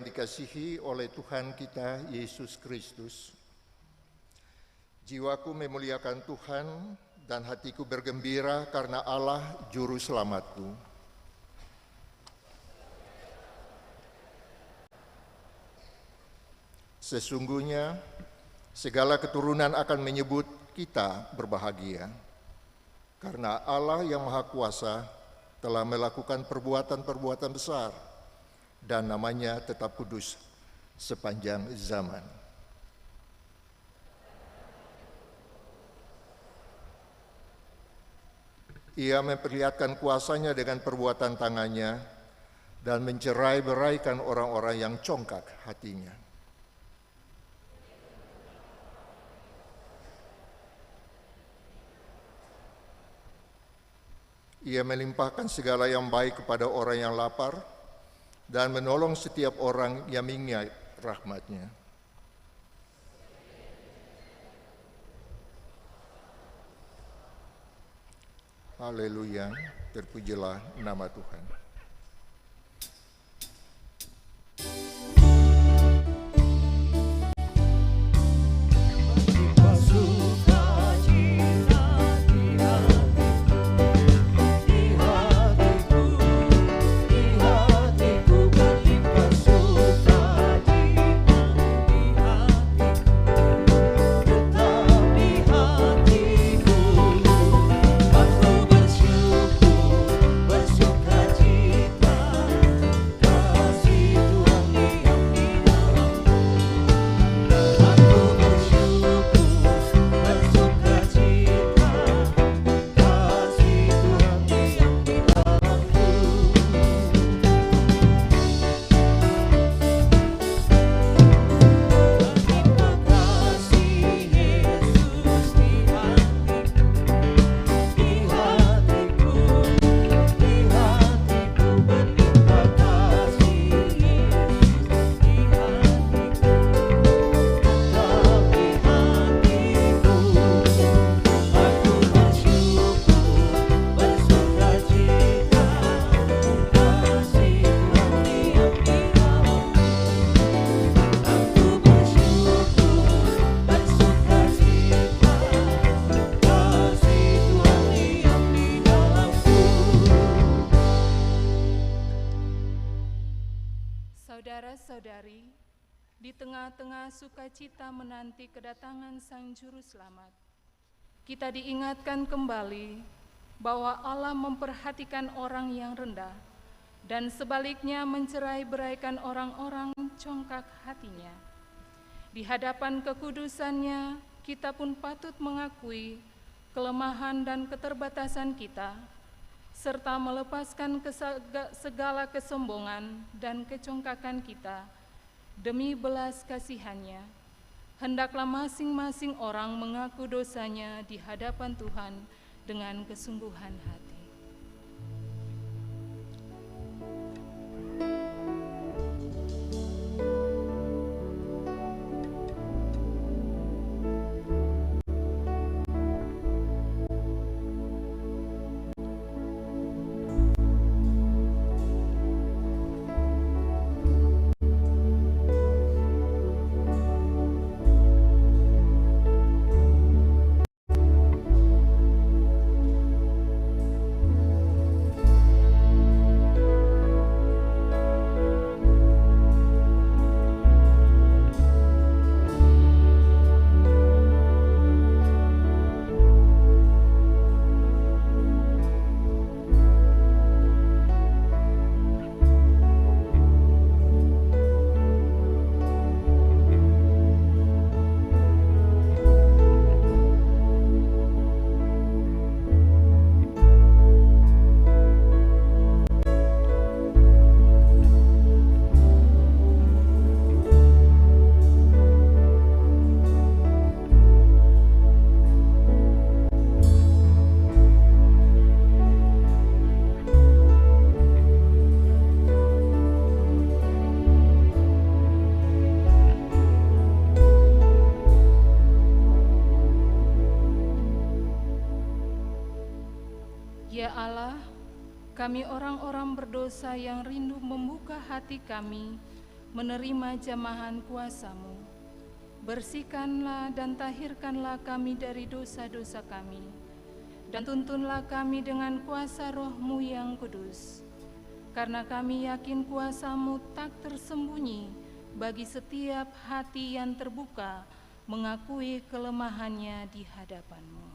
Dikasihi oleh Tuhan kita Yesus Kristus. Jiwaku memuliakan Tuhan dan hatiku bergembira karena Allah Juru Selamatku. Sesungguhnya segala keturunan akan menyebut kita berbahagia, karena Allah yang Maha Kuasa telah melakukan perbuatan-perbuatan besar, dan namanya tetap kudus sepanjang zaman. Ia memperlihatkan kuasanya dengan perbuatan tangannya dan mencerai-beraikan orang-orang yang congkak hatinya. Ia melimpahkan segala yang baik kepada orang yang lapar dan menolong setiap orang yang mengingat rahmat-Nya. Haleluya, terpujilah nama Tuhan. Saudara-saudari, di tengah-tengah sukacita menanti kedatangan Sang Juru Selamat, kita diingatkan kembali bahwa Allah memperhatikan orang yang rendah dan sebaliknya mencerai-beraikan orang-orang congkak hatinya. Di hadapan kekudusannya, kita pun patut mengakui kelemahan dan keterbatasan kita, serta melepaskan segala kesombongan dan kecongkakan kita demi belas kasihan-Nya. Hendaklah masing-masing orang mengaku dosanya di hadapan Tuhan dengan kesungguhan hati. Ya Allah, kami orang-orang berdosa yang rindu membuka hati kami menerima jamahan kuasa-Mu. Bersihkanlah dan tahirkanlah kami dari dosa-dosa kami, dan tuntunlah kami dengan kuasa Roh-Mu yang kudus. Karena kami yakin kuasa-Mu tak tersembunyi bagi setiap hati yang terbuka mengakui kelemahannya di hadapan-Mu.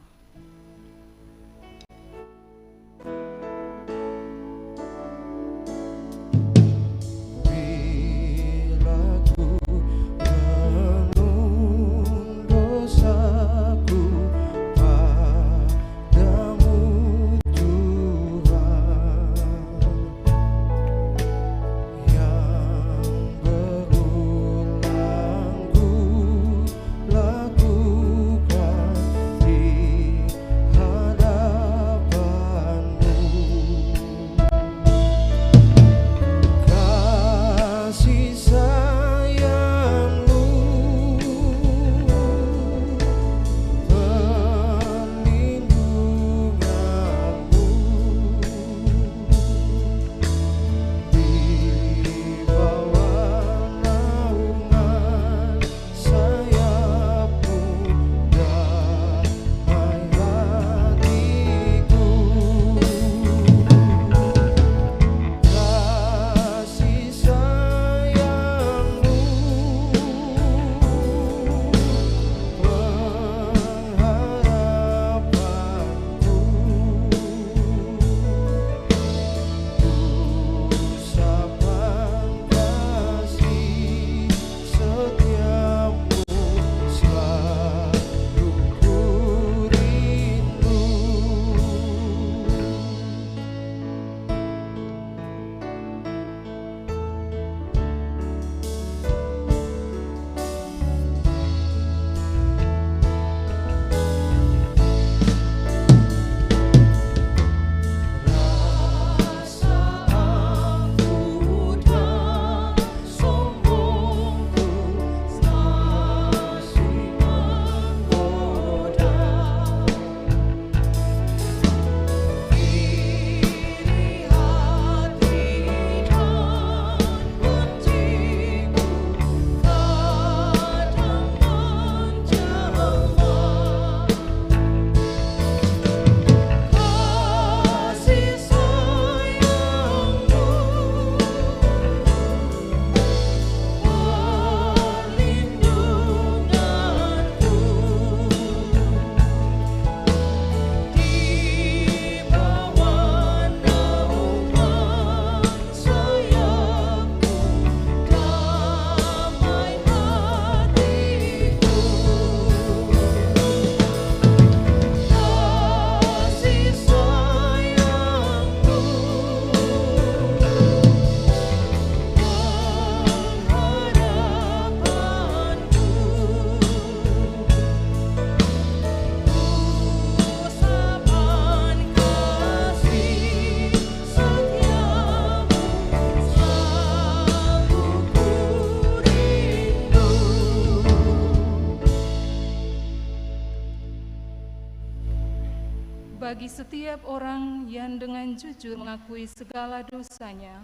Bagi setiap orang yang dengan jujur mengakui segala dosanya,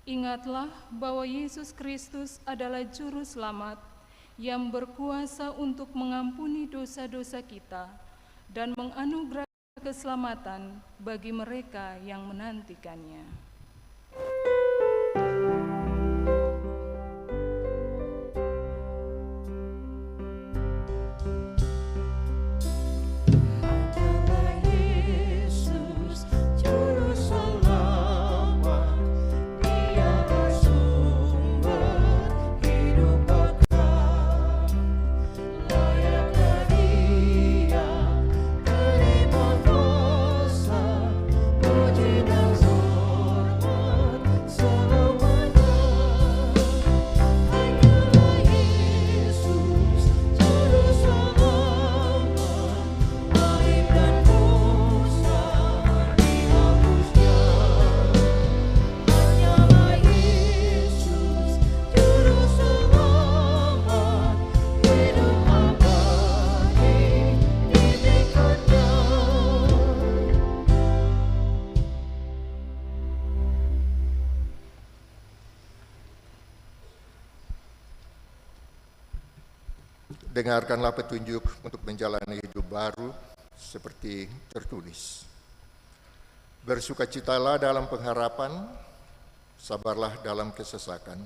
ingatlah bahwa Yesus Kristus adalah Juru Selamat yang berkuasa untuk mengampuni dosa-dosa kita dan menganugerahkan keselamatan bagi mereka yang menantikannya. Puji dan syukur dengarkanlah petunjuk untuk menjalani hidup baru seperti tertulis. Bersukacitalah dalam pengharapan, sabarlah dalam kesesakan,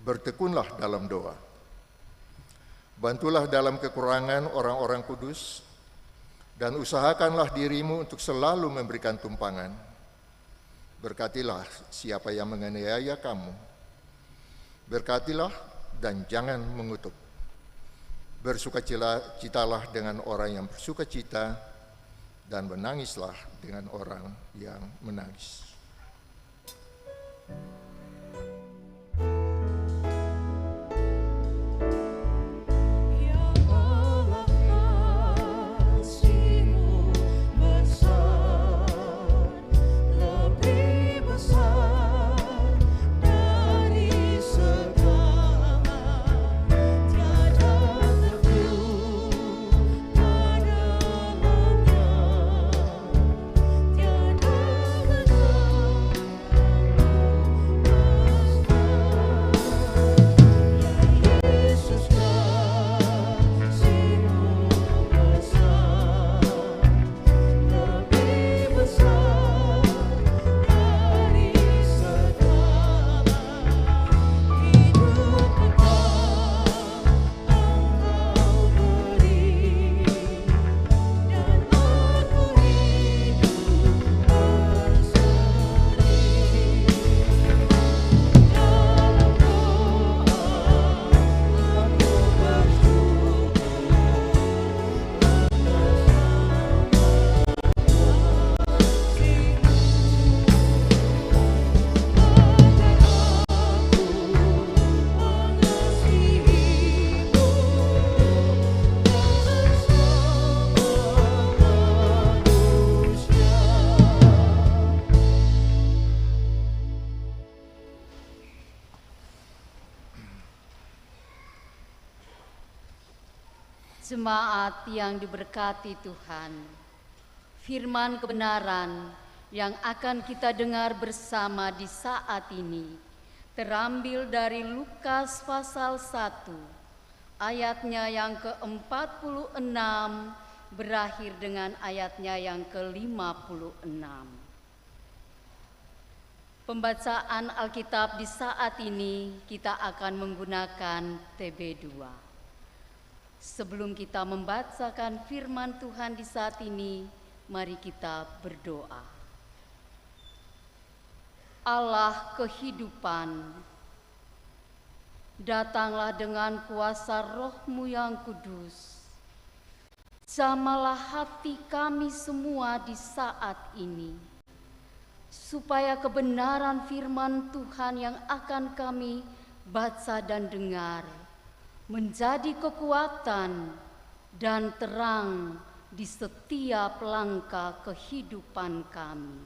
bertekunlah dalam doa. Bantulah dalam kekurangan orang-orang kudus, dan usahakanlah dirimu untuk selalu memberikan tumpangan. Berkatilah siapa yang menganiaya kamu. Berkatilah dan jangan mengutuk. Bersukacitalah dengan orang yang bersukacita, dan menangislah dengan orang yang menangis. Jemaat yang diberkati Tuhan, firman kebenaran yang akan kita dengar bersama di saat ini terambil dari Lukas pasal 1, ayatnya yang ke-46 berakhir dengan ayatnya yang ke-56. Pembacaan Alkitab di saat ini kita akan menggunakan TB2. Sebelum kita membacakan firman Tuhan di saat ini, mari kita berdoa. Allah kehidupan, datanglah dengan kuasa Roh-Mu yang kudus. Jamalah hati kami semua di saat ini, supaya kebenaran firman Tuhan yang akan kami baca dan dengar menjadi kekuatan dan terang di setiap langkah kehidupan kami.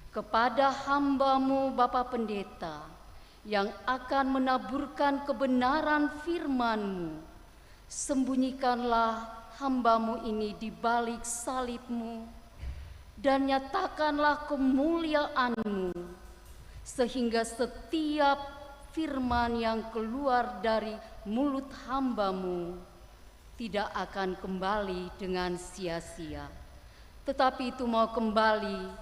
Kepada hamba-Mu Bapa Pendeta yang akan menaburkan kebenaran firman-Mu, sembunyikanlah hamba-Mu ini di balik salib-Mu, dan nyatakanlah kemuliaan-Mu, sehingga setiap firman yang keluar dari mulut hamba-Mu tidak akan kembali dengan sia-sia, tetapi itu mau kembali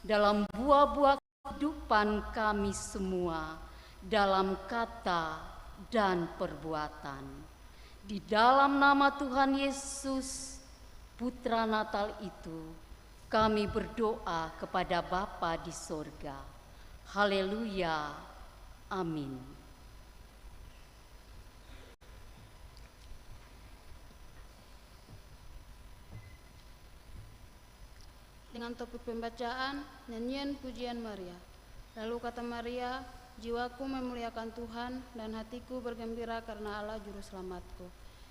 dalam buah-buah kehidupan kami semua, dalam kata dan perbuatan. Di dalam nama Tuhan Yesus, Putra Natal itu, kami berdoa kepada Bapa di sorga. Haleluya, amin. Dengan topik pembacaan, nyanyian pujian Maria. Lalu kata Maria, jiwaku memuliakan Tuhan dan hatiku bergembira karena Allah juru selamatku.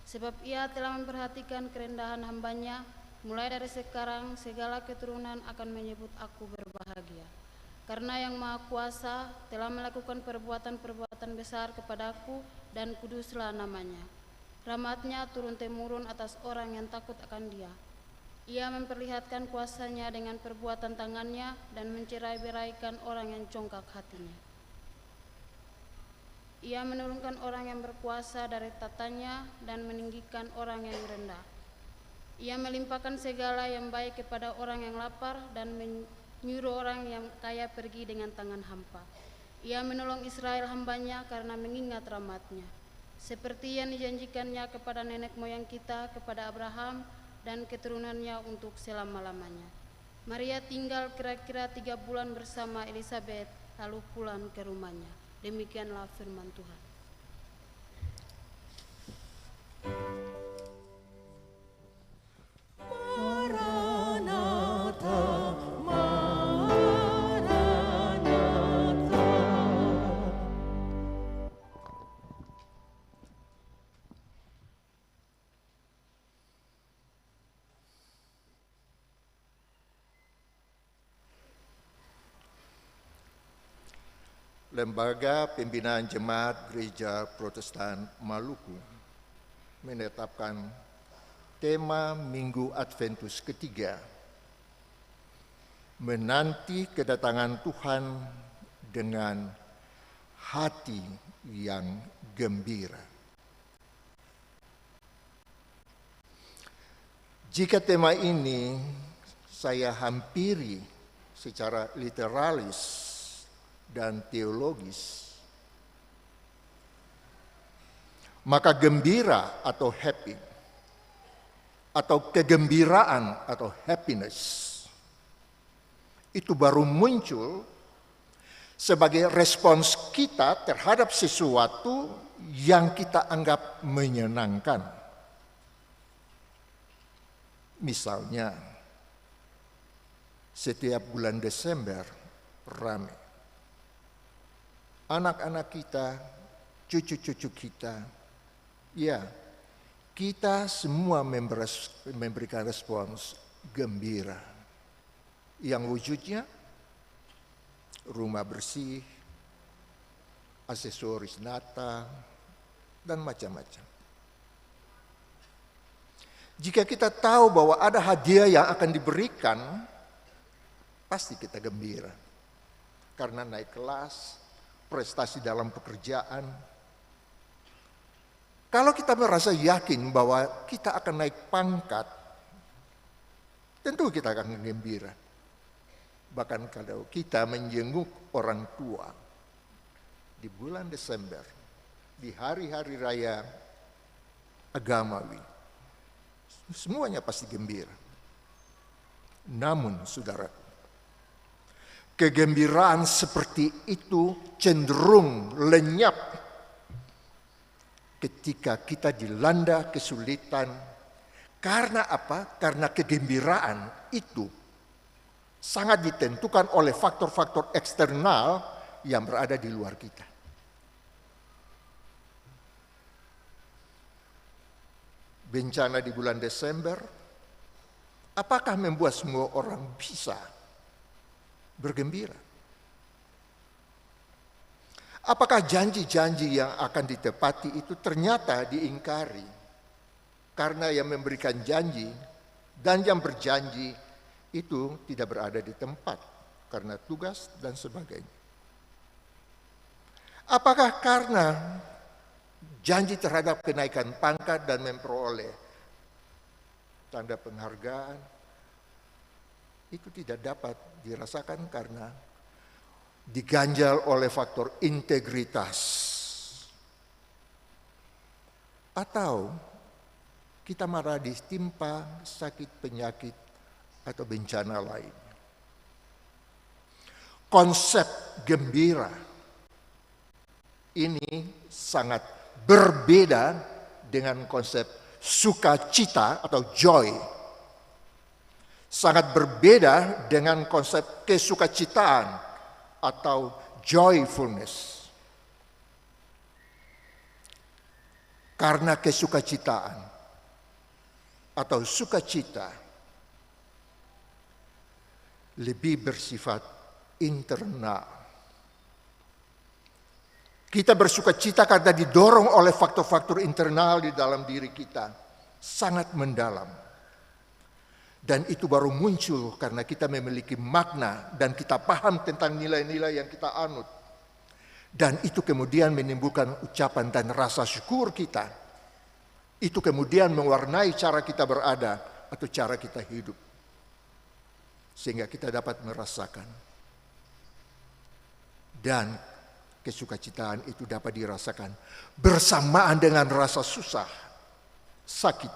Sebab ia telah memperhatikan kerendahan hambanya, mulai dari sekarang segala keturunan akan menyebut aku berbahagia. Karena yang Maha Kuasa telah melakukan perbuatan-perbuatan besar kepadaku dan kuduslah namanya. Rahmat-Nya turun-temurun atas orang yang takut akan Dia. Ia memperlihatkan kuasanya dengan perbuatan tangannya dan mencerai-beraikan orang yang congkak hatinya. Ia menurunkan orang yang berkuasa dari tatanya dan meninggikan orang yang rendah. Ia melimpahkan segala yang baik kepada orang yang lapar dan menyuruh orang yang kaya pergi dengan tangan hampa. Ia menolong Israel hambanya karena mengingat rahmat-Nya, seperti yang dijanjikannya kepada nenek moyang kita, kepada Abraham dan keturunannya untuk selama-lamanya. Maria tinggal kira-kira 3 bulan bersama Elizabeth, lalu pulang ke rumahnya. Demikianlah firman Tuhan. Lembaga Pembinaan Jemaat Gereja Protestan Maluku menetapkan tema Minggu Adventus ketiga, menanti kedatangan Tuhan dengan hati yang gembira. Jika tema ini saya hampiri secara literalis dan teologis, maka gembira atau happy, atau kegembiraan atau happiness, itu baru muncul sebagai respons kita terhadap sesuatu yang kita anggap menyenangkan. Misalnya, setiap bulan Desember ramai. Anak-anak kita, cucu-cucu kita, ya, kita semua memberikan respons gembira. Yang wujudnya rumah bersih, aksesoris Natal, dan macam-macam. Jika kita tahu bahwa ada hadiah yang akan diberikan, pasti kita gembira. Karena naik kelas, prestasi dalam pekerjaan. Kalau kita merasa yakin bahwa kita akan naik pangkat, tentu kita akan gembira. Bahkan kalau kita menjenguk orang tua di bulan Desember, di hari-hari raya agamawi, semuanya pasti gembira. Namun, saudara, kegembiraan seperti itu cenderung lenyap ketika kita dilanda kesulitan. Karena apa? Karena kegembiraan itu sangat ditentukan oleh faktor-faktor eksternal yang berada di luar kita. Bencana di bulan Desember, apakah membuat semua orang bisa bergembira? Apakah janji-janji yang akan ditepati itu ternyata diingkari? Karena yang memberikan janji dan yang berjanji itu tidak berada di tempat karena tugas dan sebagainya. Apakah karena janji terhadap kenaikan pangkat dan memperoleh tanda penghargaan itu tidak dapat dirasakan karena diganjal oleh faktor integritas, atau kita malah ditimpa sakit penyakit atau bencana lain. Konsep gembira ini sangat berbeda dengan konsep sukacita atau joy. Sangat berbeda dengan konsep kesukacitaan atau joyfulness. Karena kesukacitaan atau sukacita lebih bersifat internal. Kita bersukacita karena didorong oleh faktor-faktor internal di dalam diri kita, sangat mendalam. Dan itu baru muncul karena kita memiliki makna dan kita paham tentang nilai-nilai yang kita anut. Dan itu kemudian menimbulkan ucapan dan rasa syukur kita. Itu kemudian mewarnai cara kita berada atau cara kita hidup. Sehingga kita dapat merasakan. Dan kesukacitaan itu dapat dirasakan bersamaan dengan rasa susah, sakit,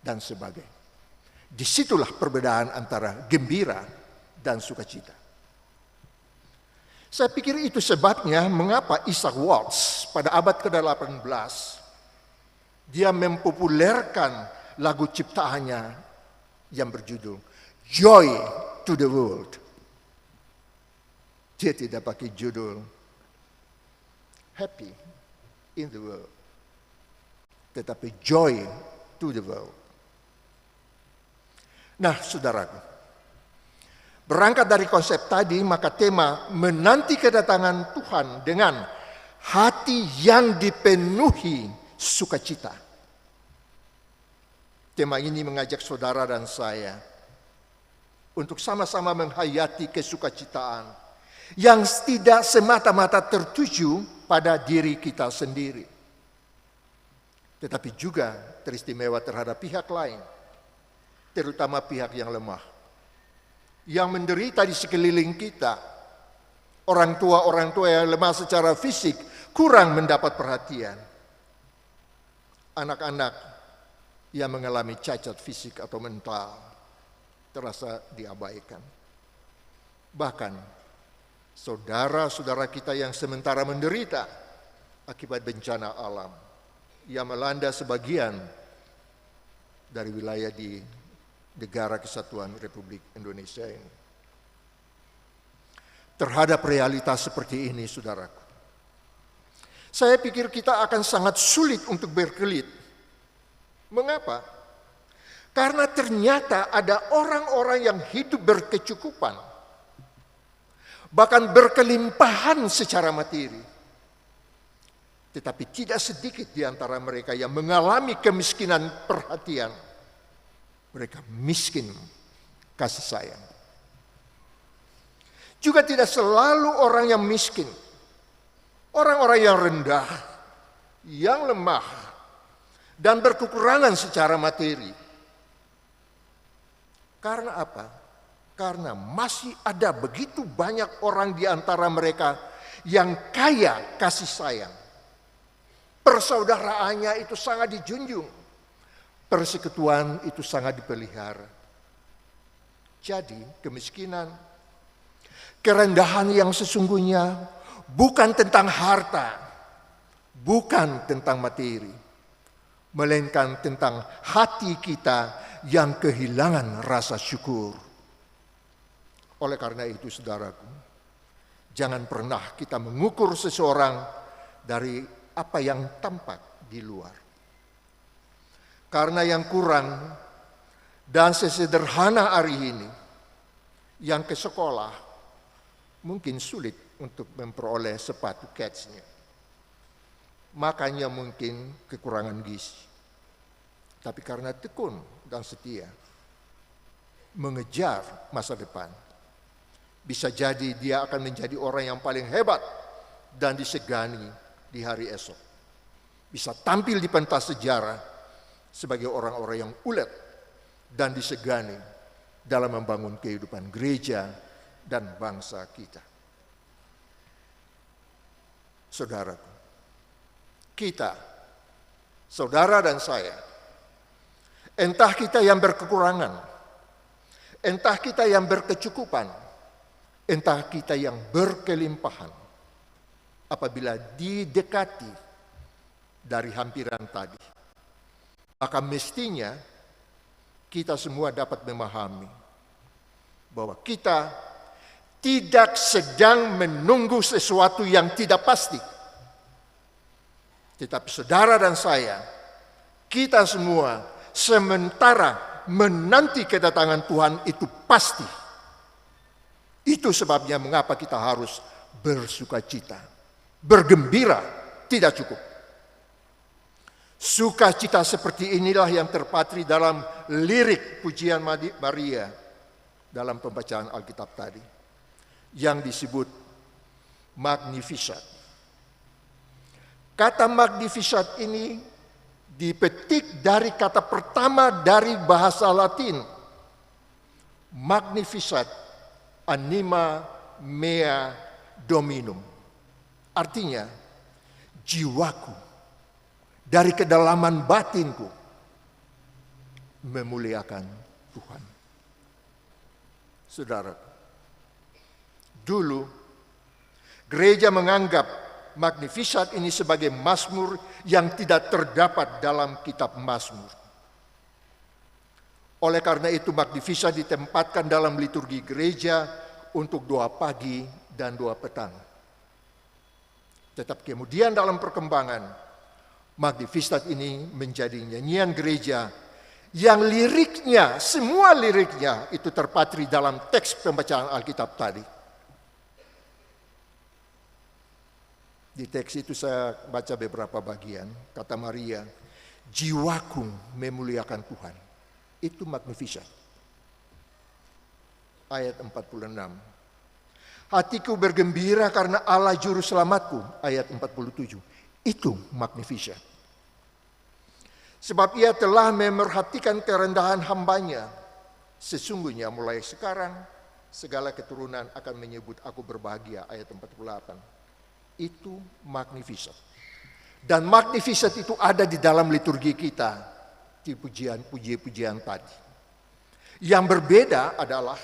dan sebagainya. Disitulah perbedaan antara gembira dan sukacita. Saya pikir itu sebabnya mengapa Isaac Watts pada abad ke-18 dia mempopulerkan lagu ciptaannya yang berjudul Joy to the World. Dia tidak pakai judul Happy in the World, tetapi Joy to the World. Nah, saudaraku, berangkat dari konsep tadi, maka tema menanti kedatangan Tuhan dengan hati yang dipenuhi sukacita. Tema ini mengajak saudara dan saya untuk sama-sama menghayati kesukacitaan yang tidak semata-mata tertuju pada diri kita sendiri, tetapi juga teristimewa terhadap pihak lain, terutama pihak yang lemah, yang menderita di sekeliling kita. Orang tua yang lemah secara fisik kurang mendapat perhatian. Anak-anak yang mengalami cacat fisik atau mental terasa diabaikan. Bahkan saudara-saudara kita yang sementara menderita akibat bencana alam yang melanda sebagian dari wilayah di Negara Kesatuan Republik Indonesia ini. Terhadap realitas seperti ini, saudaraku, saya pikir kita akan sangat sulit untuk berkelit. Mengapa? Karena ternyata ada orang-orang yang hidup berkecukupan, bahkan berkelimpahan secara materi. Tetapi tidak sedikit di antara mereka yang mengalami kemiskinan perhatian. Mereka miskin kasih sayang. Juga tidak selalu orang yang miskin. Orang-orang yang rendah, yang lemah, dan berkekurangan secara materi. Karena apa? Karena masih ada begitu banyak orang di antara mereka yang kaya kasih sayang. Persaudaraannya itu sangat dijunjung. Persekutuan itu sangat dipelihara. Jadi kemiskinan, kerendahan yang sesungguhnya bukan tentang harta, bukan tentang materi, melainkan tentang hati kita yang kehilangan rasa syukur. Oleh karena itu, saudaraku, jangan pernah kita mengukur seseorang dari apa yang tampak di luar. Karena yang kurang dan sesederhana hari ini, yang ke sekolah mungkin sulit untuk memperoleh sepatu ketsnya. Makanya mungkin kekurangan gizi. Tapi karena tekun dan setia mengejar masa depan, bisa jadi dia akan menjadi orang yang paling hebat dan disegani di hari esok. Bisa tampil di pentas sejarah sebagai orang-orang yang ulet dan disegani dalam membangun kehidupan gereja dan bangsa kita. Saudaraku, kita, saudara dan saya, entah kita yang berkekurangan, entah kita yang berkecukupan, entah kita yang berkelimpahan, apabila didekati dari hampiran tadi, maka mestinya kita semua dapat memahami bahwa kita tidak sedang menunggu sesuatu yang tidak pasti. Tetapi saudara dan saya, kita semua sementara menanti kedatangan Tuhan itu pasti. Itu sebabnya mengapa kita harus bersukacita. Bergembira tidak cukup. Sukacita seperti inilah yang terpatri dalam lirik pujian Maria dalam pembacaan Alkitab tadi, yang disebut Magnificat. Kata magnificat ini dipetik dari kata pertama dari bahasa Latin. Magnificat, anima mea dominum. Artinya, jiwaku dari kedalaman batinku memuliakan Tuhan. Saudara, dulu gereja menganggap magnificat ini sebagai mazmur yang tidak terdapat dalam kitab Mazmur. Oleh karena itu magnificat ditempatkan dalam liturgi gereja untuk doa pagi dan doa petang. Tetap kemudian dalam perkembangan, magnificat ini menjadi nyanyian gereja yang liriknya, semua liriknya itu terpatri dalam teks pembacaan Alkitab tadi. Di teks itu saya baca beberapa bagian, kata Maria, jiwaku memuliakan Tuhan. Itu magnificat. Ayat 46. Hatiku bergembira karena Allah juru selamatku. Ayat 47. Itu magnificat. Sebab ia telah memerhatikan kerendahan hambanya. Sesungguhnya mulai sekarang segala keturunan akan menyebut aku berbahagia. Ayat 48. Itu magnificat. Dan magnificat itu ada di dalam liturgi kita. Di pujian-pujian tadi. Yang berbeda adalah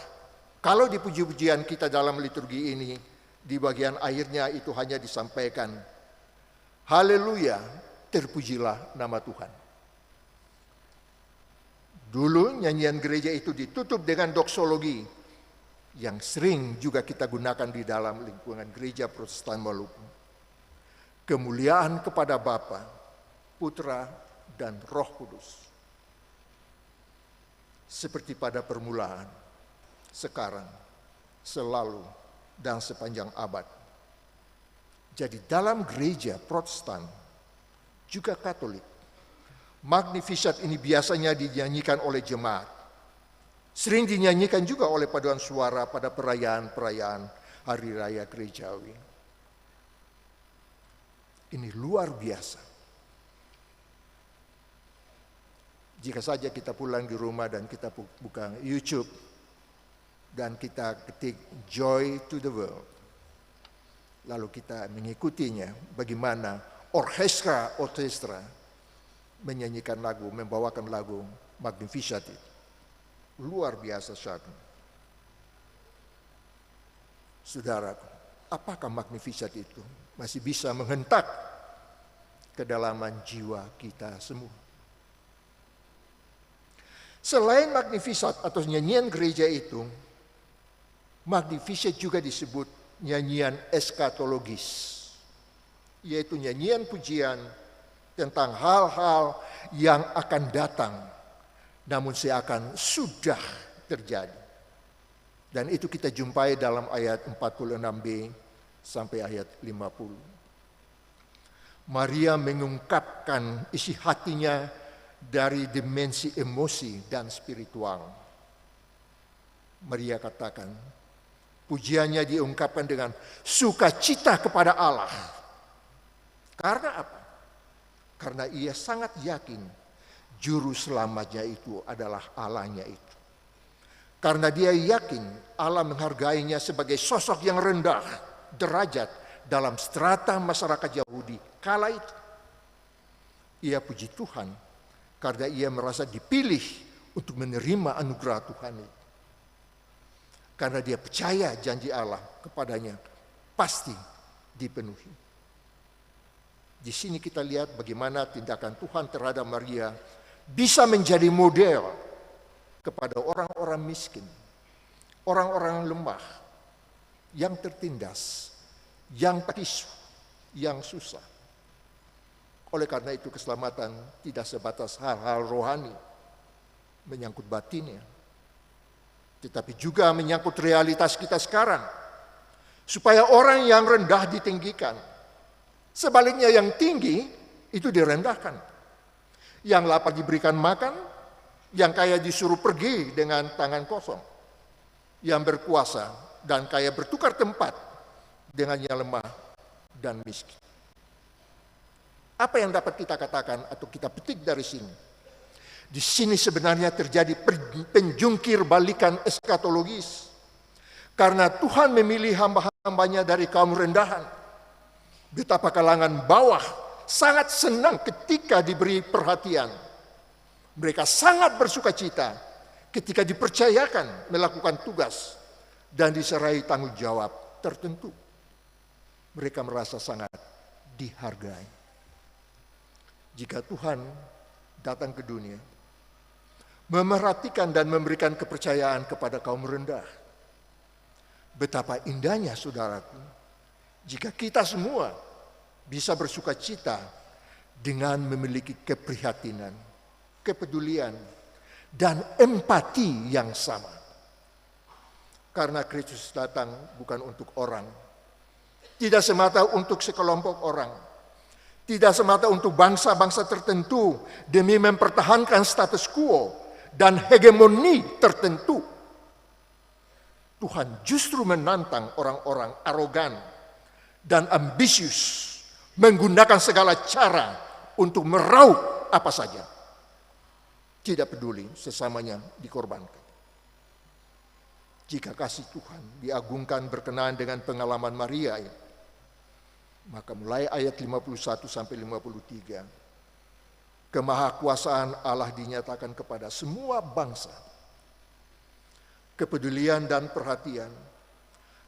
kalau di puji-pujian kita dalam liturgi ini, di bagian akhirnya itu hanya disampaikan, haleluya, terpujilah nama Tuhan. Dulu nyanyian gereja itu ditutup dengan doksologi, yang sering juga kita gunakan di dalam lingkungan gereja Protestan Maluku. Kemuliaan kepada Bapa, Putra, dan Roh Kudus. Seperti pada permulaan, sekarang, selalu, dan sepanjang abad. Jadi dalam gereja Protestan, juga Katolik, magnificat ini biasanya dinyanyikan oleh jemaat. Sering dinyanyikan juga oleh paduan suara pada perayaan-perayaan Hari Raya Gerejawi. Ini luar biasa. Jika saja kita pulang di rumah dan kita buka YouTube dan kita ketik Joy to the World. Lalu kita mengikutinya bagaimana orkestra menyanyikan lagu, membawakan lagu Magnificat itu. Luar biasa syarnya. Saudara, apakah Magnificat itu masih bisa menghentak kedalaman jiwa kita semua? Selain magnificat atau nyanyian gereja itu, magnificat juga disebut nyanyian eskatologis, yaitu nyanyian pujian tentang hal-hal yang akan datang, namun seakan sudah terjadi. Dan itu kita jumpai dalam ayat 46b sampai ayat 50. Maria mengungkapkan isi hatinya dari dimensi emosi dan spiritual. Maria katakan, pujiannya diungkapkan dengan sukacita kepada Allah. Karena apa? Karena ia sangat yakin juru selamatnya itu adalah Allahnya itu. Karena dia yakin Allah menghargainya sebagai sosok yang rendah, derajat dalam strata masyarakat Yahudi kala itu. Ia puji Tuhan karena ia merasa dipilih untuk menerima anugerah Tuhan itu. Karena dia percaya janji Allah kepadanya pasti dipenuhi. Di sini kita lihat bagaimana tindakan Tuhan terhadap Maria bisa menjadi model kepada orang-orang miskin, orang-orang lemah, yang tertindas, yang bisu, yang susah. Oleh karena itu keselamatan tidak sebatas hal-hal rohani, menyangkut batinnya, tetapi juga menyangkut realitas kita sekarang. Supaya orang yang rendah ditinggikan, sebaliknya yang tinggi itu direndahkan. Yang lapar diberikan makan, yang kaya disuruh pergi dengan tangan kosong. Yang berkuasa dan kaya bertukar tempat dengan yang lemah dan miskin. Apa yang dapat kita katakan atau kita petik dari sini? Di sini sebenarnya terjadi penjungkir balikan eskatologis. Karena Tuhan memilih hamba-hambanya dari kaum rendahan. Betapa kalangan bawah sangat senang ketika diberi perhatian. Mereka sangat bersuka cita ketika dipercayakan melakukan tugas dan diserai tanggung jawab tertentu. Mereka merasa sangat dihargai. Jika Tuhan datang ke dunia, memerhatikan dan memberikan kepercayaan kepada kaum rendah, betapa indahnya saudaraku, jika kita semua bisa bersuka cita dengan memiliki keprihatinan, kepedulian, dan empati yang sama. Karena Kristus datang bukan untuk orang, tidak semata untuk sekelompok orang, tidak semata untuk bangsa-bangsa tertentu demi mempertahankan status quo dan hegemoni tertentu. Tuhan justru menantang orang-orang arogan dan ambisius menggunakan segala cara untuk meraup apa saja. Tidak peduli sesamanya dikorbankan. Jika kasih Tuhan diagungkan berkenaan dengan pengalaman Maria, maka mulai ayat 51 sampai 53, kemahakuasaan Allah dinyatakan kepada semua bangsa. Kepedulian dan perhatian,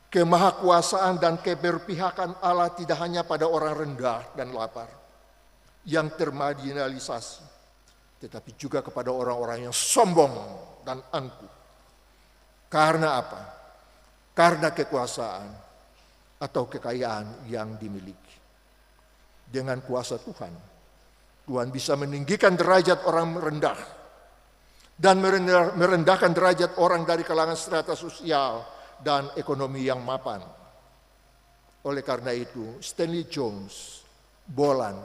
kemahakuasaan dan keberpihakan Allah tidak hanya pada orang rendah dan lapar, yang termarginalisasi, tetapi juga kepada orang-orang yang sombong dan angkuh. Karena apa? Karena kekuasaan atau kekayaan yang dimiliki. Dengan kuasa Tuhan, Tuhan bisa meninggikan derajat orang rendah dan merendahkan derajat orang dari kalangan strata sosial dan ekonomi yang mapan. Oleh karena itu, Stanley Jones, Boland,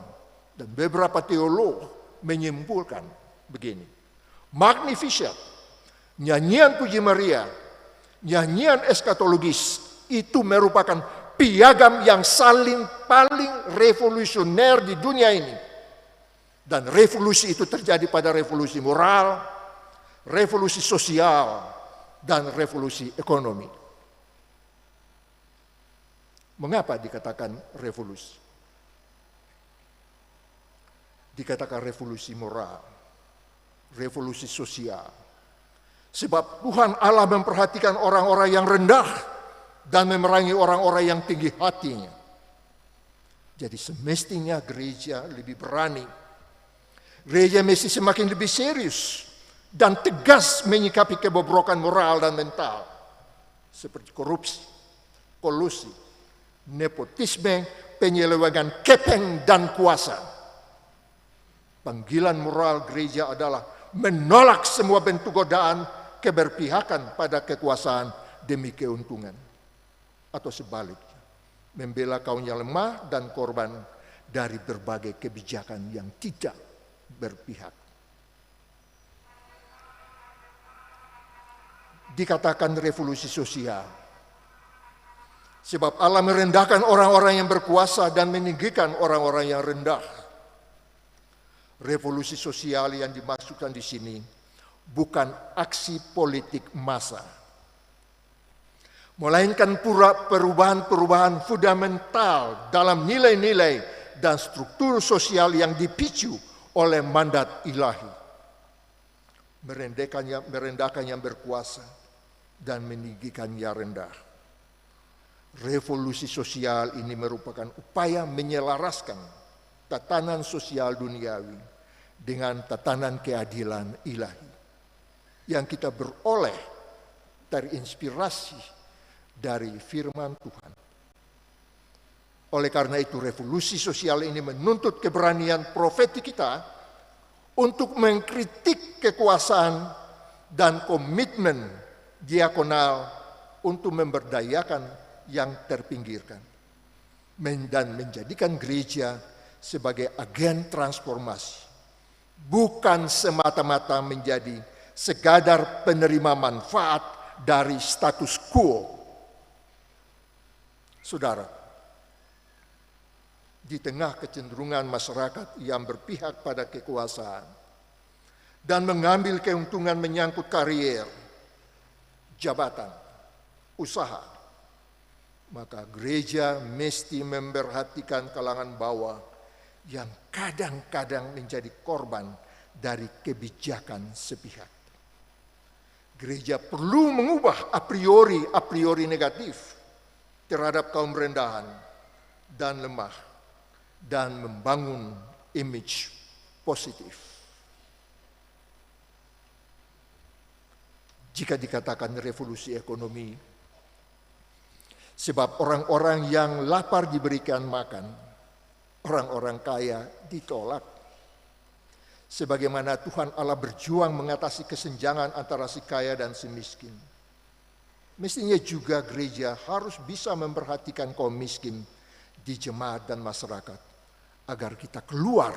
dan beberapa teolog menyimpulkan begini: Magnificat, nyanyian puji Maria, nyanyian eskatologis itu merupakan piagam yang paling revolusioner di dunia ini. Dan revolusi itu terjadi pada revolusi moral, revolusi sosial, dan revolusi ekonomi. Mengapa dikatakan revolusi? Dikatakan revolusi moral, revolusi sosial. Sebab Tuhan Allah memperhatikan orang-orang yang rendah dan memerangi orang-orang yang tinggi hatinya. Jadi semestinya gereja lebih berani. Gereja mesti semakin lebih serius dan tegas menyikapi kebobrokan moral dan mental. Seperti korupsi, kolusi, nepotisme, penyelewengan kepeng dan kuasa. Panggilan moral gereja adalah menolak semua bentuk godaan keberpihakan pada kekuasaan demi keuntungan. Atau sebaliknya, membela kaum yang lemah dan korban dari berbagai kebijakan yang tidak berpihak. Dikatakan revolusi sosial, sebab Allah merendahkan orang-orang yang berkuasa dan meninggikan orang-orang yang rendah. Revolusi sosial yang dimaksudkan di sini bukan aksi politik massa, melainkan perubahan-perubahan fundamental dalam nilai-nilai dan struktur sosial yang dipicu oleh mandat ilahi. Merendahkan yang berkuasa dan meninggikan yang rendah. Revolusi sosial ini merupakan upaya menyelaraskan tatanan sosial duniawi dengan tatanan keadilan ilahi yang kita beroleh terinspirasi dari firman Tuhan. Oleh karena itu, revolusi sosial ini menuntut keberanian profetik kita untuk mengkritik kekuasaan dan komitmen diakonal untuk memberdayakan yang terpinggirkan dan menjadikan gereja sebagai agen transformasi, bukan semata-mata menjadi sekadar penerima manfaat dari status quo. Saudara, di tengah kecenderungan masyarakat yang berpihak pada kekuasaan dan mengambil keuntungan menyangkut karier, jabatan, usaha, maka gereja mesti memperhatikan kalangan bawah yang kadang-kadang menjadi korban dari kebijakan sepihak. Gereja perlu mengubah a priori negatif terhadap kaum rendahan dan lemah dan membangun image positif. Jika dikatakan revolusi ekonomi, sebab orang-orang yang lapar diberikan makan, orang-orang kaya ditolak. Sebagaimana Tuhan Allah berjuang mengatasi kesenjangan antara si kaya dan si miskin. Mestinya juga gereja harus bisa memperhatikan kaum miskin di jemaat dan masyarakat, agar kita keluar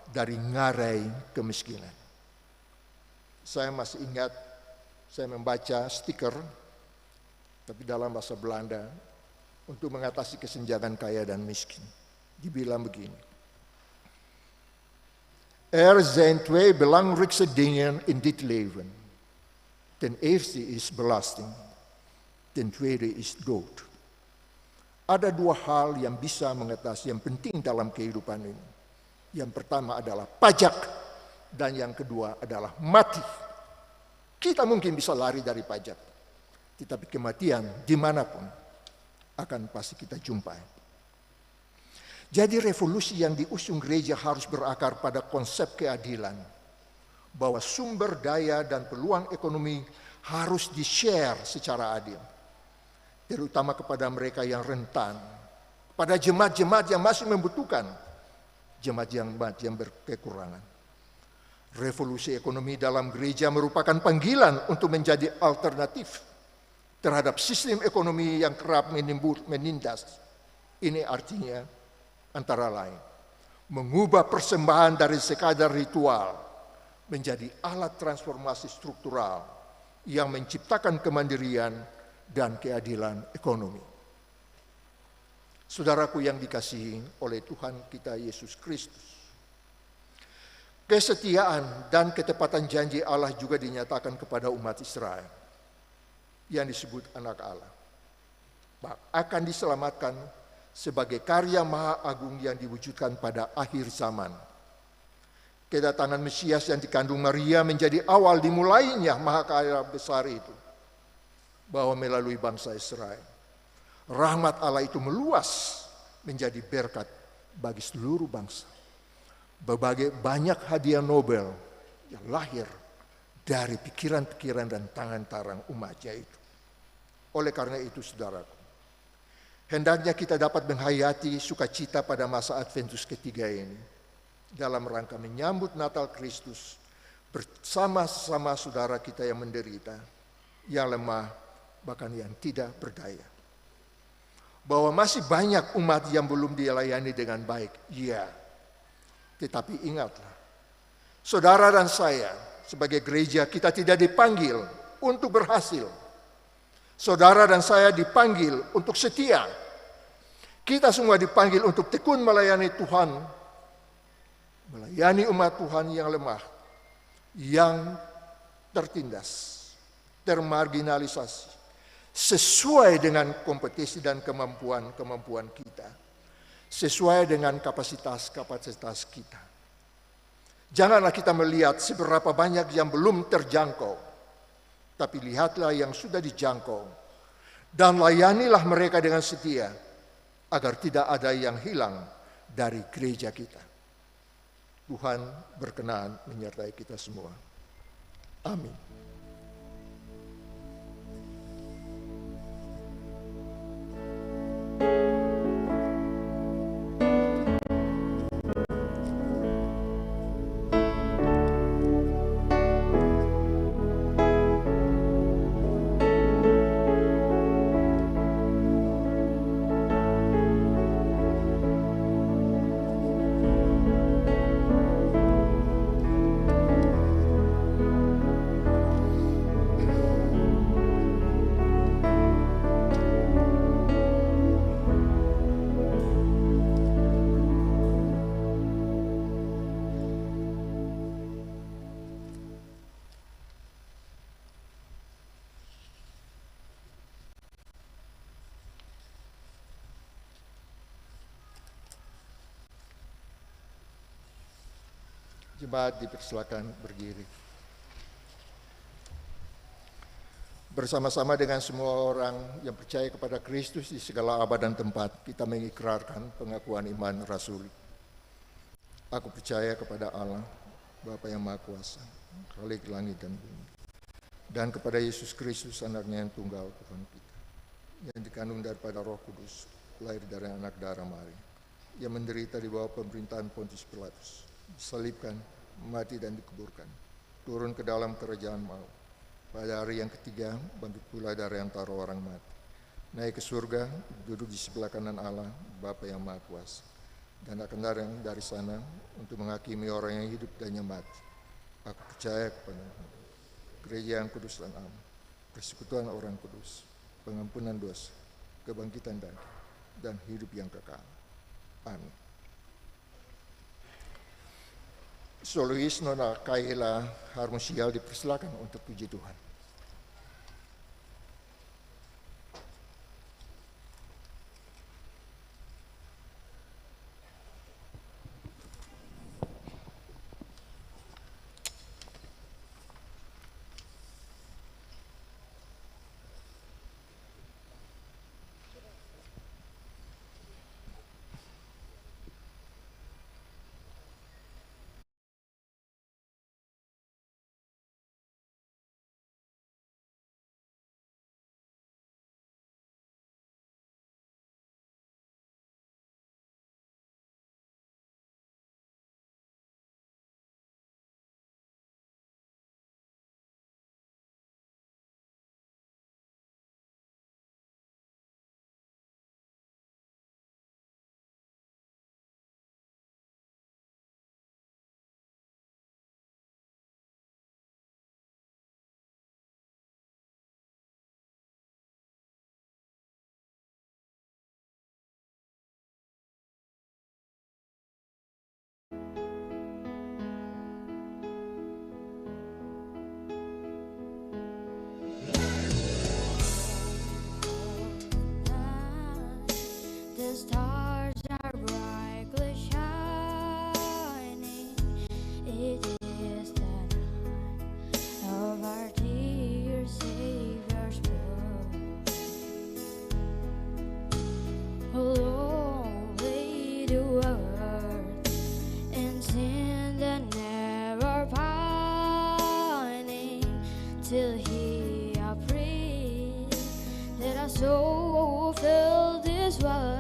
dari ngarai kemiskinan. Saya masih ingat, saya membaca stiker, tapi dalam bahasa Belanda, untuk mengatasi kesenjangan kaya dan miskin. Dibilang begini. Er zijn twee belangrijkste dingen in dit leven. Ten eerste is belasting, ten tweede is dood. Ada dua hal yang bisa mengatasi yang penting dalam kehidupan ini. Yang pertama adalah pajak, dan yang kedua adalah mati. Kita mungkin bisa lari dari pajak, tetapi kematian dimanapun akan pasti kita jumpai. Jadi revolusi yang diusung gereja harus berakar pada konsep keadilan, bahwa sumber daya dan peluang ekonomi harus di-share secara adil, terutama kepada mereka yang rentan, pada jemaat-jemaat yang masih membutuhkan, jemaat-jemaat yang berkekurangan. Revolusi ekonomi dalam gereja merupakan panggilan untuk menjadi alternatif terhadap sistem ekonomi yang kerap menindas. Ini artinya antara lain mengubah persembahan dari sekadar ritual menjadi alat transformasi struktural yang menciptakan kemandirian dan keadilan ekonomi. Saudaraku yang dikasihi oleh Tuhan kita Yesus Kristus, kesetiaan dan ketepatan janji Allah juga dinyatakan kepada umat Israel yang disebut anak Allah, akan diselamatkan sebagai karya Maha Agung yang diwujudkan pada akhir zaman. Kedatangan Mesias yang dikandung Maria menjadi awal dimulainya Maha Karya besar itu, bahwa melalui bangsa Israel, rahmat Allah itu meluas menjadi berkat bagi seluruh bangsa. Berbagai banyak hadiah Nobel yang lahir dari pikiran-pikiran dan tangan tarang umatnya itu. Oleh karena itu, saudaraku, hendaknya kita dapat menghayati sukacita pada masa Adventus ketiga ini dalam rangka menyambut Natal Kristus bersama-sama saudara kita yang menderita, yang lemah, bahkan yang tidak berdaya. Bahwa masih banyak umat yang belum dilayani dengan baik, ya. Tetapi ingatlah, saudara dan saya sebagai gereja kita tidak dipanggil untuk berhasil. Saudara dan saya dipanggil untuk setia. Kita semua dipanggil untuk tekun melayani Tuhan, melayani umat Tuhan yang lemah, yang tertindas, termarginalisasi, sesuai dengan kompetisi dan kemampuan kita, sesuai dengan kapasitas kita. Janganlah kita melihat seberapa banyak yang belum terjangkau, tapi lihatlah yang sudah dijangkau, dan layanilah mereka dengan setia, agar tidak ada yang hilang dari gereja kita. Tuhan berkenan menyertai kita semua. Amin. Jemaat dipersilakan berdiri. Bersama-sama dengan semua orang yang percaya kepada Kristus di segala abad dan tempat, kita mengikrarkan pengakuan iman rasuli. Aku percaya kepada Allah, Bapa yang Maha Kuasa, Khalik langit dan bumi, dan kepada Yesus Kristus, anaknya yang tunggal Tuhan kita, yang dikandung daripada Roh Kudus, lahir dari anak darah Maria, yang menderita di bawah pemerintahan Pontius Pilatus, disalibkan, mati dan dikuburkan, turun ke dalam kerajaan maut. Pada hari yang ketiga, bangkit pula dari antara orang mati, naik ke surga, duduk di sebelah kanan Allah, Bapa yang Maha Kuasa, dan akan datang dari sana untuk menghakimi orang yang hidup dan yang mati. Aku percaya kepada gereja yang kudus dan aman, persekutuan orang kudus, pengampunan dosa, kebangkitan dan hidup yang kekal. Amin. Solois Nona Kaila Harmusial dipersilakan untuk puji Tuhan. The stars are brightly shining. It is the night of our dear Savior's birth. Lonely the earth and sin that never pining till He appeared that our soul filled this world.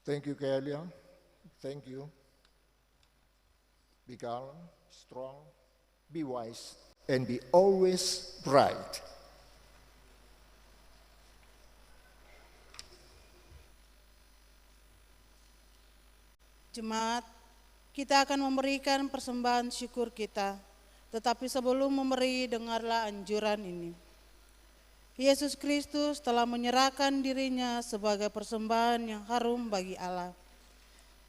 Thank you, Kelia. Thank you. Be calm, strong, be wise, and be always bright. Jemaat, kita akan memberikan persembahan syukur kita. Tetapi sebelum memberi, dengarlah anjuran ini. Yesus Kristus telah menyerahkan dirinya sebagai persembahan yang harum bagi Allah.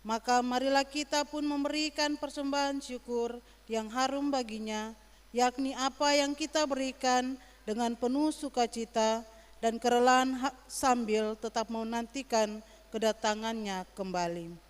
Maka marilah kita pun memberikan persembahan syukur yang harum baginya, yakni apa yang kita berikan dengan penuh sukacita dan kerelaan sambil tetap menantikan kedatangannya kembali.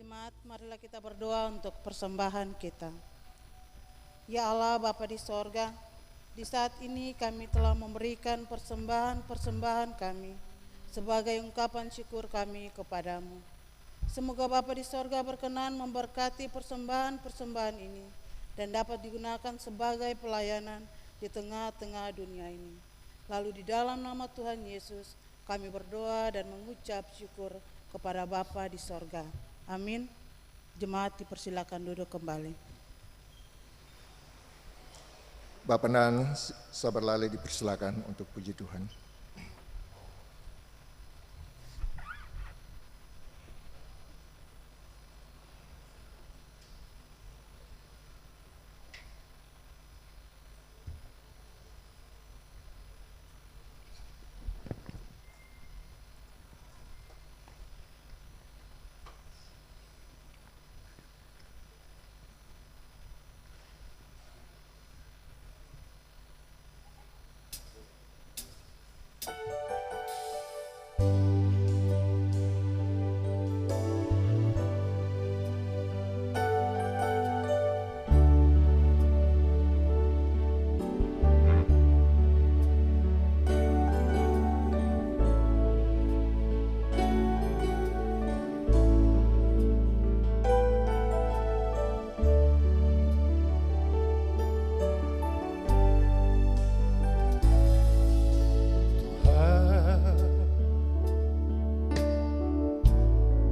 Jemaat, marilah kita berdoa untuk persembahan kita. Ya Allah Bapa di sorga, di saat ini kami telah memberikan persembahan-persembahan kami sebagai ungkapan syukur kami kepadamu. Semoga Bapa di sorga berkenan memberkati persembahan-persembahan ini dan dapat digunakan sebagai pelayanan di tengah-tengah dunia ini. Lalu di dalam nama Tuhan Yesus kami berdoa dan mengucap syukur kepada Bapa di sorga. Amin. Jemaat dipersilakan duduk kembali. Bapak Nan, sabar lali dipersilakan untuk puji Tuhan.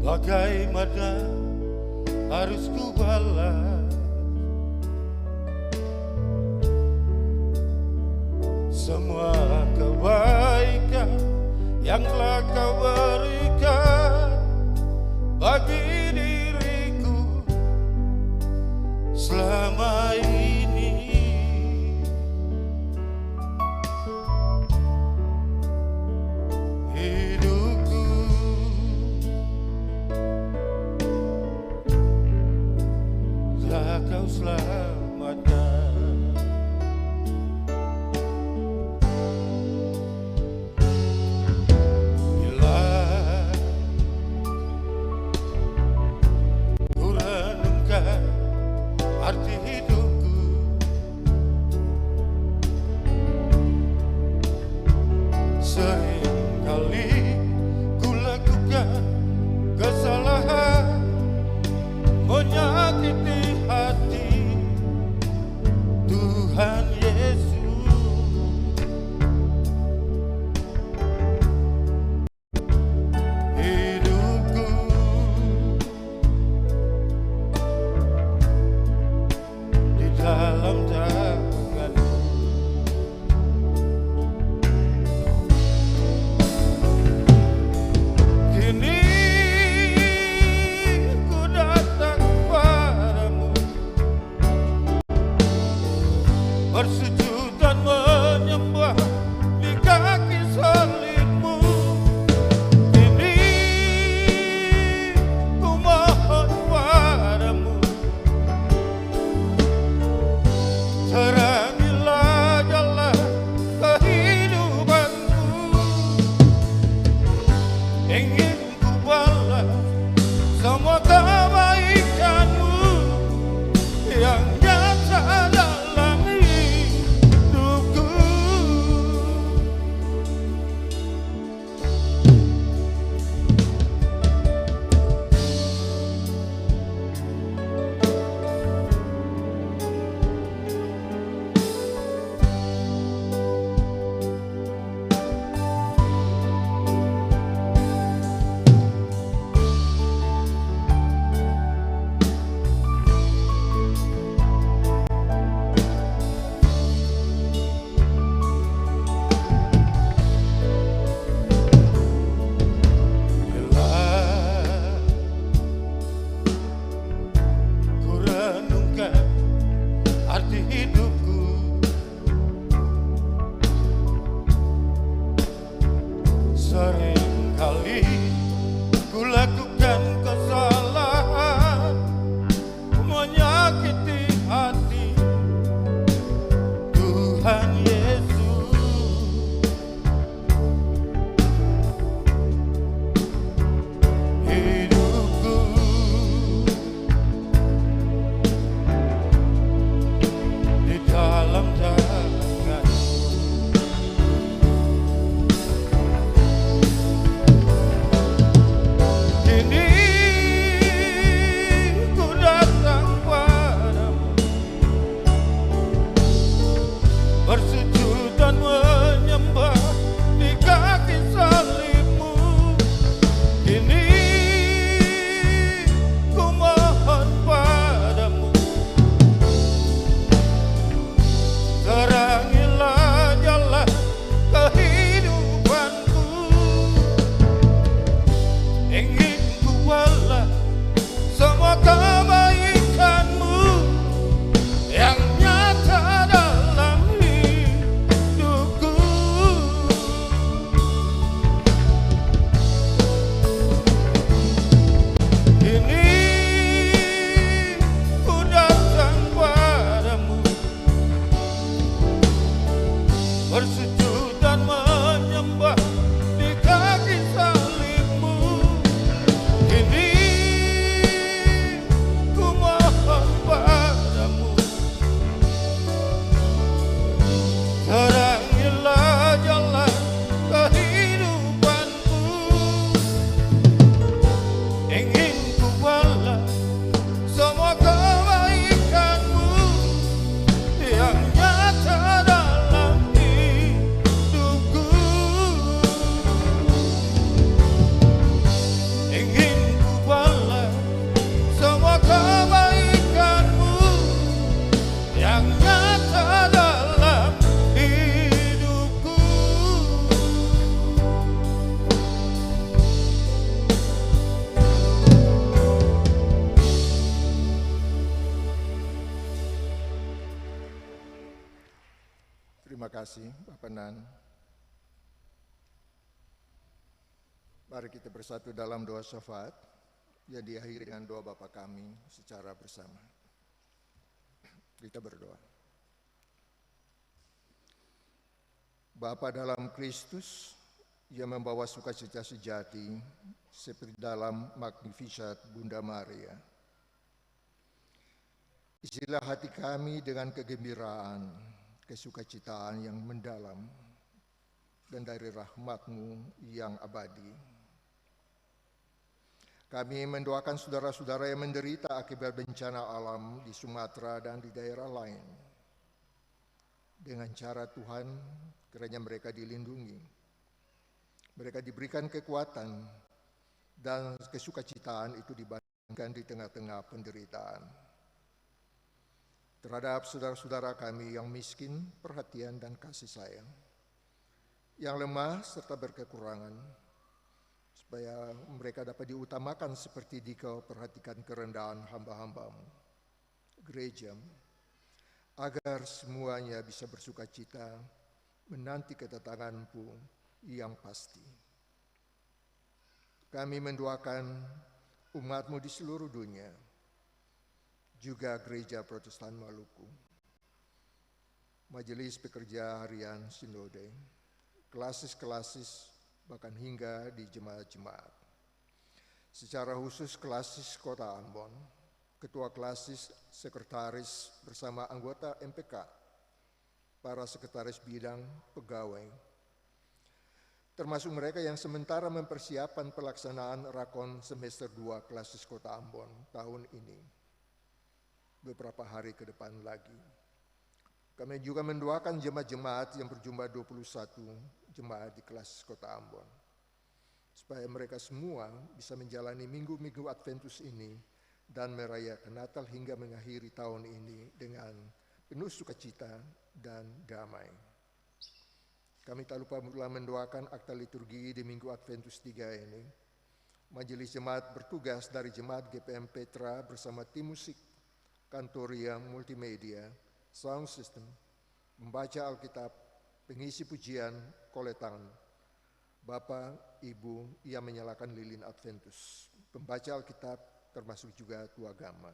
Bagaimana harus ku balas semua kebaikan yang telah kau berikan bagi diriku selama ini. Kau selamatkan bila ku renungkan arti hidupku, seringkali ku lakukan kesalahan menyakiti hati Tuhan Yesus. Hidupku di dalam tangan-Mu. Kini ku datang padamu Terima kasih, Bapak Nan. Mari kita bersatu dalam doa syafaat yang diakhiri dengan doa Bapa kami secara bersama. Kita berdoa. Bapa dalam Kristus yang membawa sukacita sejati seperti dalam Magnificat Bunda Maria. Isilah hati kami dengan kegembiraan, kesukacitaan yang mendalam, dan dari rahmat-Mu yang abadi. Kami mendoakan saudara-saudara yang menderita akibat bencana alam di Sumatera dan di daerah lain. Dengan cara Tuhan, kiranya mereka dilindungi. Mereka diberikan kekuatan dan kesukacitaan itu dibagikan di tengah-tengah penderitaan. Terhadap saudara-saudara kami yang miskin, perhatian dan kasih sayang, yang lemah serta berkekurangan, supaya mereka dapat diutamakan seperti Dikau perhatikan kerendahan hamba-hamba-Mu, gereja-Mu, agar semuanya bisa bersukacita menanti kedatangan-Mu yang pasti. Kami mendoakan umat-Mu di seluruh dunia, juga Gereja Protestan Maluku, Majelis Pekerja Harian Sinode, klasis-klasis, bahkan hingga di jemaat-jemaat. Secara khusus klasis Kota Ambon, Ketua Klasis, Sekretaris bersama anggota MPK, para sekretaris bidang, pegawai, termasuk mereka yang sementara mempersiapkan pelaksanaan rakon semester 2 klasis Kota Ambon tahun ini. Beberapa hari ke depan lagi. Kami juga mendoakan jemaat-jemaat yang berjumlah 21 jemaat di kelas Kota Ambon, supaya mereka semua bisa menjalani minggu-minggu Adventus ini dan merayakan Natal hingga mengakhiri tahun ini dengan penuh sukacita dan damai. Kami tak lupa pula mendoakan akta liturgi di minggu Adventus 3 ini. Majelis jemaat bertugas dari jemaat GPM Petra bersama tim musik, kantoria, multimedia, sound system, membaca Alkitab, pengisi pujian, koletan, Bapak, Ibu yang menyalakan lilin Adventus, pembaca Alkitab termasuk juga tua agama.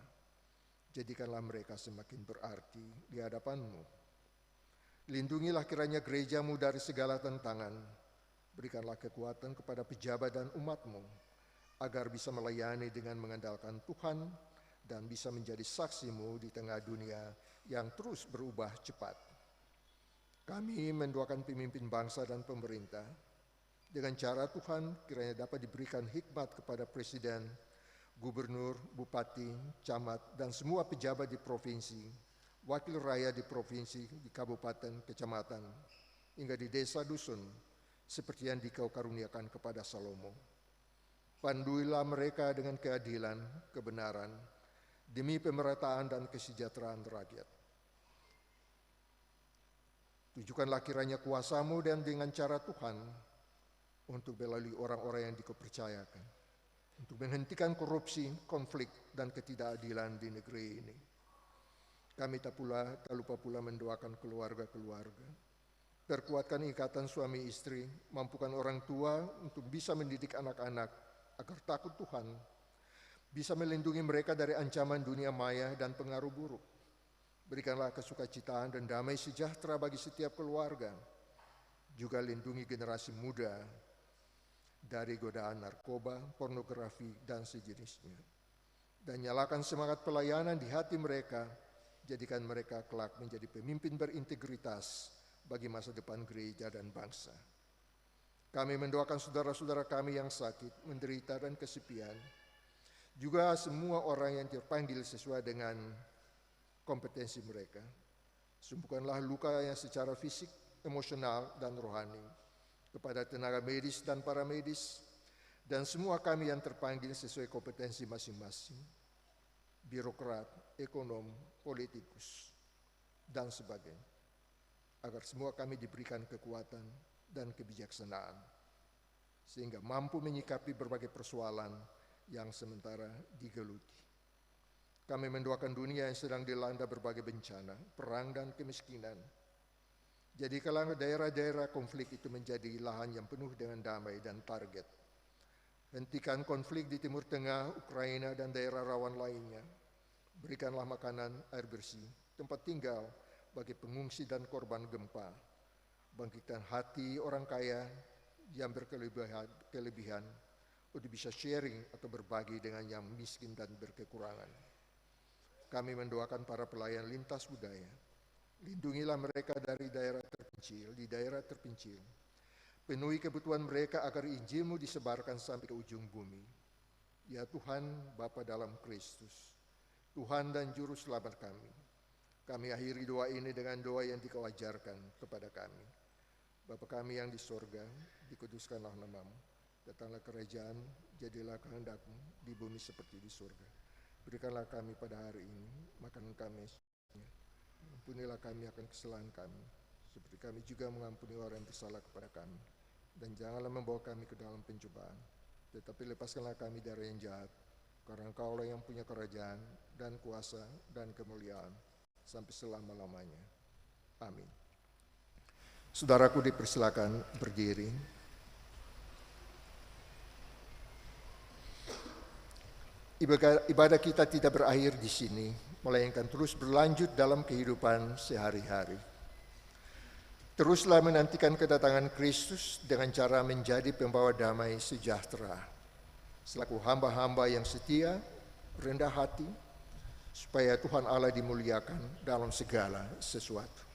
Jadikanlah mereka semakin berarti di hadapan-Mu. Lindungilah kiranya gereja-Mu dari segala tantangan. Berikanlah kekuatan kepada pejabat dan umat-Mu, agar bisa melayani dengan mengandalkan Tuhan, dan bisa menjadi saksi-Mu di tengah dunia yang terus berubah cepat. Kami mendoakan pemimpin bangsa dan pemerintah, dengan cara Tuhan kiranya dapat diberikan hikmat kepada Presiden, Gubernur, Bupati, Camat, dan semua pejabat di provinsi, wakil rakyat di provinsi, di kabupaten, kecamatan, hingga di desa dusun, seperti yang Dikau karuniakan kepada Salomo. Panduilah mereka dengan keadilan, kebenaran, demi pemerataan dan kesejahteraan rakyat. Tujukanlah kiranya kuasa-Mu dan dengan cara Tuhan untuk melalui orang-orang yang Dikau percayakan, untuk menghentikan korupsi, konflik, dan ketidakadilan di negeri ini. Kami tak lupa pula mendoakan keluarga-keluarga. Perkuatkan ikatan suami istri, mampukan orang tua untuk bisa mendidik anak-anak agar takut Tuhan, bisa melindungi mereka dari ancaman dunia maya dan pengaruh buruk. Berikanlah kesukacitaan dan damai sejahtera bagi setiap keluarga. Juga lindungi generasi muda dari godaan narkoba, pornografi, dan sejenisnya. Dan nyalakan semangat pelayanan di hati mereka, jadikan mereka kelak menjadi pemimpin berintegritas bagi masa depan gereja dan bangsa. Kami mendoakan saudara-saudara kami yang sakit, menderita, dan kesepian, juga semua orang yang terpanggil sesuai dengan kompetensi mereka. Sembuhkanlah luka yang secara fisik, emosional, dan rohani kepada tenaga medis dan paramedis, dan semua kami yang terpanggil sesuai kompetensi masing-masing, birokrat, ekonom, politikus, dan sebagainya, agar semua kami diberikan kekuatan dan kebijaksanaan, sehingga mampu menyikapi berbagai persoalan yang sementara digeluti. Kami mendoakan dunia yang sedang dilanda berbagai bencana, perang dan kemiskinan, Jadikanlah daerah-daerah konflik itu menjadi lahan yang penuh dengan damai dan target. Hentikan konflik di Timur Tengah, Ukraina, dan daerah rawan lainnya. Berikanlah makanan, air bersih, tempat tinggal bagi pengungsi dan korban gempa. Bangkitkan hati orang kaya yang berkelebihan untuk bisa sharing atau berbagi dengan yang miskin dan berkekurangan. Kami mendoakan para pelayan lintas budaya. Lindungilah mereka dari daerah terpencil. Penuhi kebutuhan mereka agar Injil-Mu disebarkan sampai ke ujung bumi. Ya Tuhan, Bapa dalam Kristus, Tuhan dan Juru Selamat kami. Kami akhiri doa ini dengan doa yang Dikau ajarkan kepada kami. Bapa kami yang di sorga, dikuduskanlah nama-Mu. Datanglah kerajaan, jadilah kehendak-Mu di bumi seperti di sorga. Berikanlah kami pada hari ini makanan kami. Ampunilah kami akan kesalahan kami, seperti kami juga mengampuni orang yang bersalah kepada kami. Dan janganlah membawa kami ke dalam pencobaan, tetapi lepaskanlah kami dari yang jahat. Karena Engkaulah yang punya kerajaan dan kuasa dan kemuliaan sampai selama-lamanya. Amin. Saudaraku dipersilakan berdiri. Ibadah kita tidak berakhir di sini, melainkan terus berlanjut dalam kehidupan sehari-hari. Teruslah menantikan kedatangan Kristus dengan cara menjadi pembawa damai sejahtera, selaku hamba-hamba yang setia, rendah hati, supaya Tuhan Allah dimuliakan dalam segala sesuatu.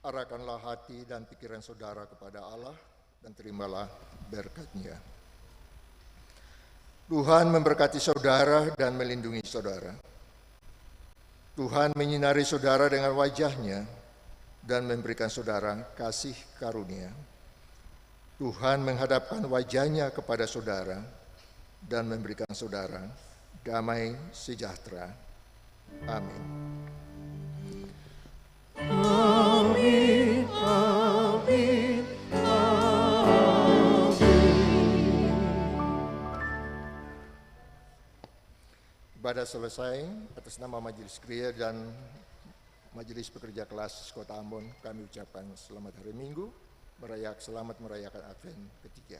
Arahkanlah hati dan pikiran saudara kepada Allah dan terimalah berkat-Nya. Tuhan memberkati saudara dan melindungi saudara. Tuhan menyinari saudara dengan wajah-Nya dan memberikan saudara kasih karunia. Tuhan menghadapkan wajah-Nya kepada saudara dan memberikan saudara damai sejahtera. Amin. Amin, amin, amin. Ibadah selesai. Atas nama Majelis Gereja dan Majelis Pekerja Kelas Kota Ambon, kami ucapkan selamat hari Minggu, selamat merayakan Advent ketiga.